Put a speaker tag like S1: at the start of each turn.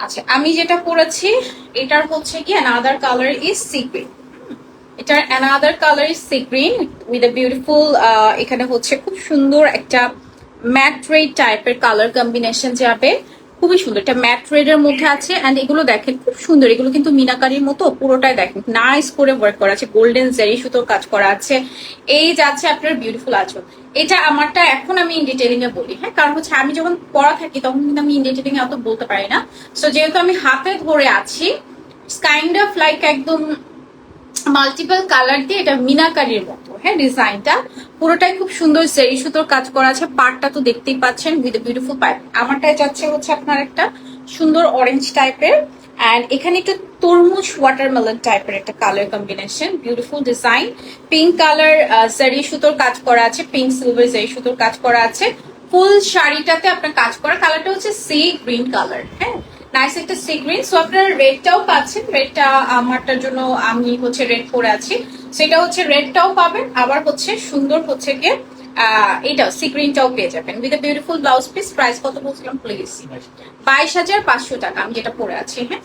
S1: আচ্ছা, আমি যেটা পরেছি এটার হচ্ছে কি another colour is sea green. এটার another colour is sea green with a beautiful, এখানে হচ্ছে খুব সুন্দর একটা ম্যাট রেড টাইপের কালার কম্বিনেশন যাবে। খুবই সুন্দর, এটা ম্যাট রেড এর মধ্যে আছে। অ্যান্ড এগুলো দেখেন খুব সুন্দর, এগুলো কিন্তু মিনাকারির মতো পুরোটাই দেখেন নাইস করে ওয়ার্ক করা আছে, গোল্ডেন জারি সুতোর কাজ করা আছে। এই যাচ্ছে আপনার বিউটিফুল আঁচল। এটা আমারটা এখন আমি ইন ডিটেলিং এ বলি, হ্যাঁ, কারণ হচ্ছে আমি যখন পড়া থাকি তখন কিন্তু আমি ইন ডিটেলিং এ অত বলতে পারি না। সো যেহেতু আমি হাতে ধরে আছি, কাইন্ড অফ লাইক একদম মাল্টিপল কালার দিয়ে এটা মিনাকারির মতো, হ্যাঁ, ডিজাইনটা পুরোটাই খুব সুন্দর জেরি সুতোর কাজ করা আছে। পার্টটা তো দেখতেই পাচ্ছেন উইথ বিউটিফুল পাইপ। আমারটাই যাচ্ছে হচ্ছে আপনার একটা সুন্দর অরেঞ্জ টাইপের, অ্যান্ড এখানে একটু তরমুজ ওয়াটারমেলন টাইপের একটা colour combination, beautiful design. Pink colour Jerry সুতোর কাজ করা আছে, পিঙ্ক সিলভার জেরি সুতোর কাজ করা আছে। ফুল শাড়িটাতে আপনার কাজ করা কালারটা হচ্ছে সি গ্রিন কালার, হ্যাঁ, নাইস একটা সি গ্রিন। সো আপনারা রেডটাও পাচ্ছেন, রেডটা আমারটার জন্য আমি হচ্ছে রেড পরে আছি, সেটা হচ্ছে রেডটাও পাবেন। আবার হচ্ছে সুন্দর হচ্ছে গিয়ে এটাও সি গ্রিনটাও পেয়ে যাবেন with a beautiful blouse piece. Price কত বলছিলাম প্লিজ? 22,500 টাকা আমি যেটা পরে আছি, হ্যাঁ।